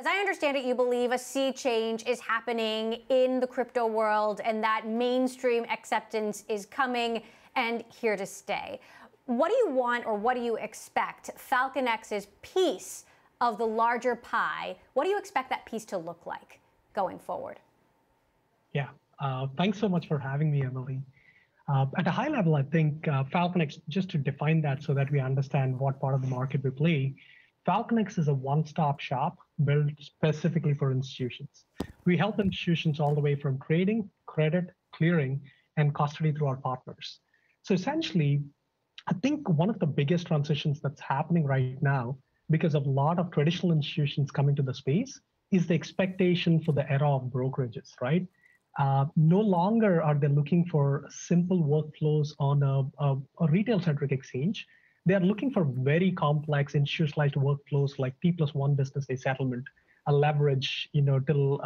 As I understand it, you believe a sea change is happening in the crypto world and that mainstream acceptance is coming and here to stay. What do you want, or what do you expect FalconX's piece of the larger pie, what do you expect that piece to look like going forward? Yeah, thanks so much for having me, Emily. At a high level, I think FalconX, just to define that so that we understand what part of the market we play, FalconX is a one-stop shop built specifically for institutions. We help institutions all the way from trading, credit, clearing, and custody through our partners. So essentially, I think one of the biggest transitions that's happening right now, because of a lot of traditional institutions coming to the space, is the expectation for the era of brokerages, right? No longer are they looking for simple workflows on a retail-centric exchange. They are looking for very complex institutionalized workflows like T+1 business day settlement, a leverage, till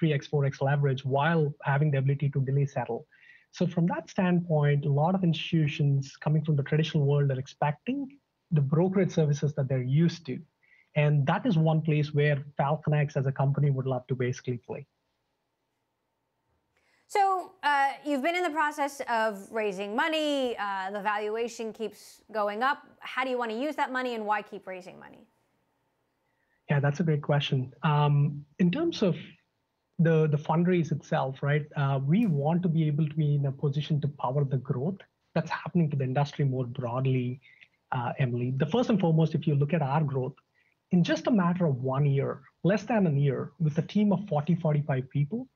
3x, 4x leverage, while having the ability to delay settle. So from that standpoint, a lot of institutions coming from the traditional world are expecting the brokerage services that they're used to. And that is one place where FalconX as a company would love to basically play. So you've been in the process of raising money. The valuation keeps going up. How do you want to use that money, and why keep raising money? Yeah, that's a great question. In terms of the fundraise itself, right? We want to be able to be in a position to power the growth that's happening to the industry more broadly, Emily. The first and foremost, if you look at our growth, in just a matter of 1 year, less than a year, with a team of 40, 45 people,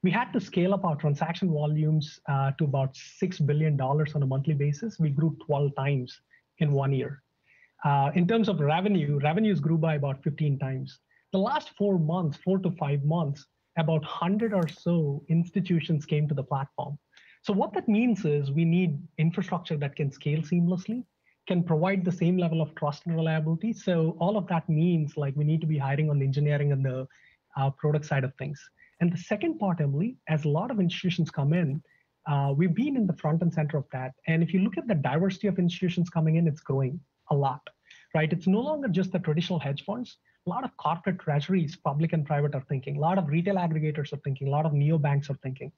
we had to scale up our transaction volumes to about $6 billion on a monthly basis. We grew 12 times in 1 year. In terms of revenues grew by about 15 times. The last 4 months, 4 to 5 months, about 100 or so institutions came to the platform. So what that means is we need infrastructure that can scale seamlessly, can provide the same level of trust and reliability. So all of that means like we need to be hiring on the engineering and the product side of things. And the second part, Emily, as a lot of institutions come in, we've been in the front and center of that. And if you look at the diversity of institutions coming in, it's growing a lot, right? It's no longer just the traditional hedge funds. A lot of corporate treasuries, public and private, are thinking. A lot of retail aggregators are thinking. A lot of neobanks are thinking.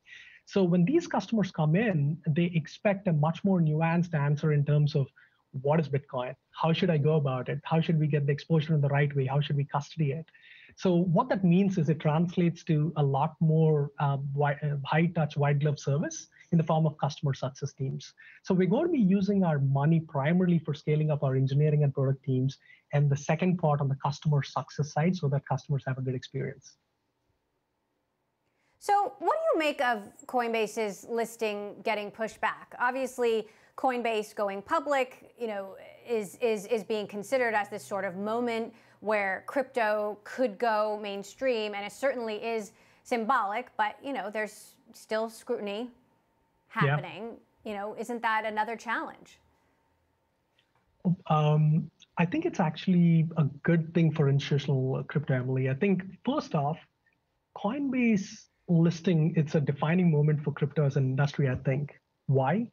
So when these customers come in, they expect a much more nuanced answer in terms of what is Bitcoin? How should I go about it? How should we get the exposure in the right way? How should we custody it? So what that means is it translates to a lot more high-touch, white-glove service in the form of customer success teams. So we're going to be using our money primarily for scaling up our engineering and product teams, and the second part on the customer success side so that customers have a good experience. So what do you make of Coinbase's listing getting pushed back? Obviously, Coinbase going public, is being considered as this sort of moment where crypto could go mainstream, and it certainly is symbolic, but there's still scrutiny happening. Yeah. Isn't that another challenge? I think it's actually a good thing for institutional crypto, Emily. I think first off, Coinbase listing, it's a defining moment for crypto as an industry, I think. Why?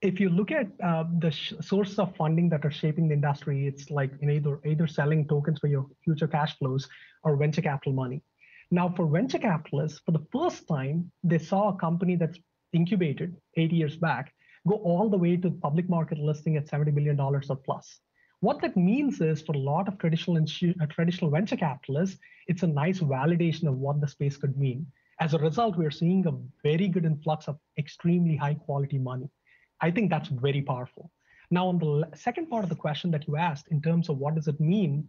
If you look at the sources of funding that are shaping the industry, it's like either selling tokens for your future cash flows or venture capital money. Now, for venture capitalists, for the first time, they saw a company that's incubated 8 years back go all the way to public market listing at $70 billion or plus. What that means is for a lot of traditional venture capitalists, it's a nice validation of what the space could mean. As a result, we're seeing a very good influx of extremely high quality money. I think that's very powerful. Now, on the second part of the question that you asked, in terms of what does it mean,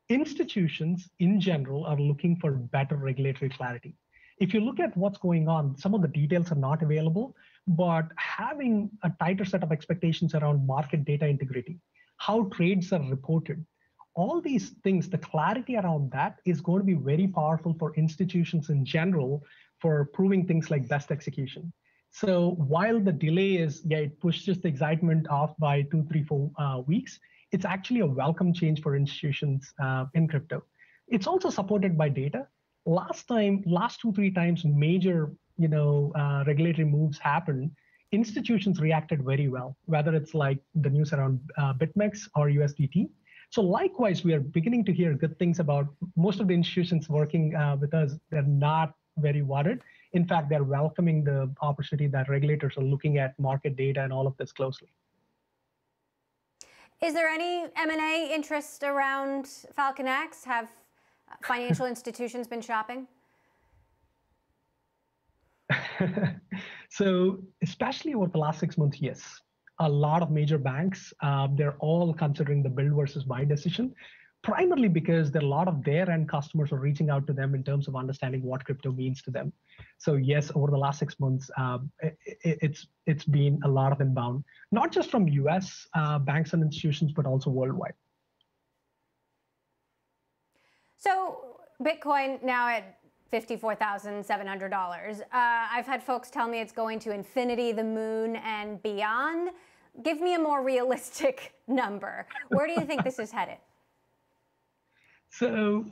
institutions in general are looking for better regulatory clarity. If you look at what's going on, some of the details are not available, but having a tighter set of expectations around market data integrity, how trades are reported, all these things, the clarity around that is going to be very powerful for institutions in general for proving things like best execution. So while the delay is, it pushes the excitement off by 2, 3, 4 weeks, it's actually a welcome change for institutions in crypto. It's also supported by data. Last 2, 3 times major regulatory moves happened, institutions reacted very well, whether it's like the news around BitMEX or USDT. So likewise, we are beginning to hear good things about most of the institutions working with us. They're not very worried. In fact, they're welcoming the opportunity that regulators are looking at market data and all of this closely. Is there any M&A interest around FalconX? Have financial institutions been shopping? So especially over the last 6 months, yes. A lot of major banks, they're all considering the build versus buy decision, primarily because there are a lot of their end customers are reaching out to them in terms of understanding what crypto means to them. So yes, over the last 6 months, it's been a lot of inbound, not just from US banks and institutions, but also worldwide. So Bitcoin now at $54,700. I've had folks tell me it's going to infinity, the moon, and beyond. Give me a more realistic number. Where do you think this is headed? So,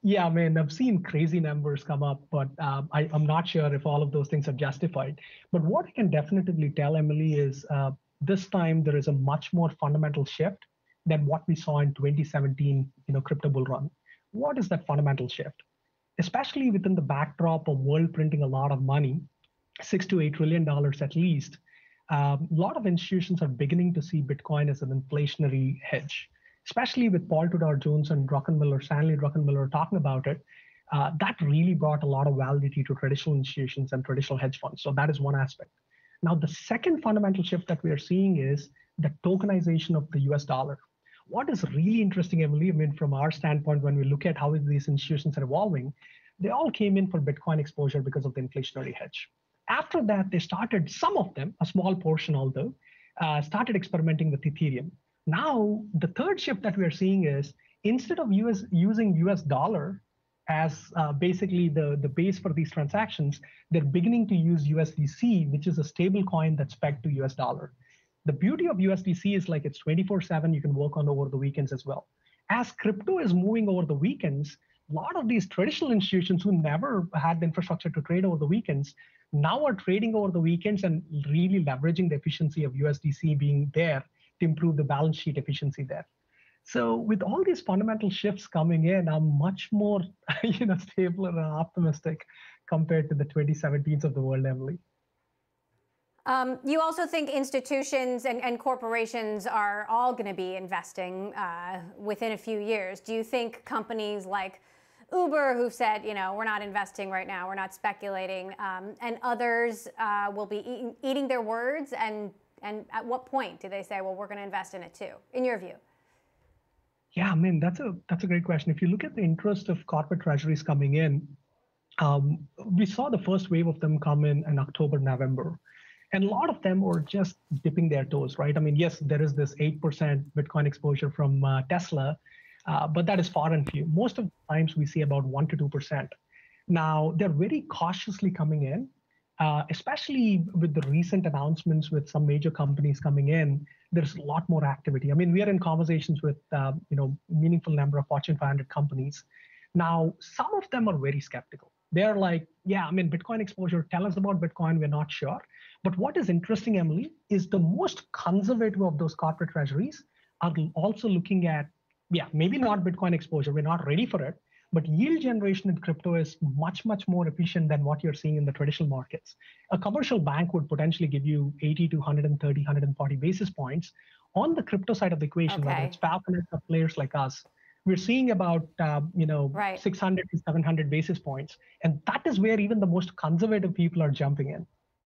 yeah, I mean, I've seen crazy numbers come up, but I'm not sure if all of those things are justified. But what I can definitively tell, Emily, is this time there is a much more fundamental shift than what we saw in 2017, crypto bull run. What is that fundamental shift? Especially within the backdrop of world printing a lot of money, $6 to $8 trillion at least, a lot of institutions are beginning to see Bitcoin as an inflationary hedge, especially with Paul Tudor Jones and Stanley Druckenmiller talking about it. That really brought a lot of validity to traditional institutions and traditional hedge funds. So that is one aspect. Now, the second fundamental shift that we are seeing is the tokenization of the US dollar. What is really interesting, Emily, I mean, from our standpoint, when we look at how these institutions are evolving, they all came in for Bitcoin exposure because of the inflationary hedge. After that, they started, some of them, a small portion although, started experimenting with Ethereum. Now, the third shift that we are seeing is instead of using US dollar as basically the base for these transactions, they're beginning to use USDC, which is a stable coin that's pegged to US dollar. The beauty of USDC is like it's 24/7, you can work on over the weekends as well. As crypto is moving over the weekends, a lot of these traditional institutions who never had the infrastructure to trade over the weekends now are trading over the weekends and really leveraging the efficiency of USDC being there to improve the balance sheet efficiency there. So with all these fundamental shifts coming in, I'm much more stable and optimistic compared to the 2017s of the world, Emily. You also think institutions and corporations are all going to be investing within a few years. Do you think companies like Uber, who've said, we're not investing right now, we're not speculating, and others will be eating their words? And at what point do they say, well, we're going to invest in it too, in your view? Yeah, I mean, that's a great question. If you look at the interest of corporate treasuries coming in, we saw the first wave of them come in October, November. And a lot of them were just dipping their toes, right? I mean, yes, there is this 8% Bitcoin exposure from Tesla, but that is far and few. Most of the times we see about 1% to 2%. Now, they're very cautiously coming in, especially with the recent announcements with some major companies coming in. There's a lot more activity. I mean, we are in conversations with meaningful number of Fortune 500 companies. Now, some of them are very skeptical. They're like, yeah, I mean, Bitcoin exposure, tell us about Bitcoin, we're not sure. But what is interesting, Emily, is the most conservative of those corporate treasuries are also looking at, yeah, maybe not Bitcoin exposure, we're not ready for it, but yield generation in crypto is much, much more efficient than what you're seeing in the traditional markets. A commercial bank would potentially give you 80 to 130, 140 basis points. On the crypto side of the equation, whether it's FalconX or players like us, we're seeing about 600 to 700 basis points. And that is where even the most conservative people are jumping in.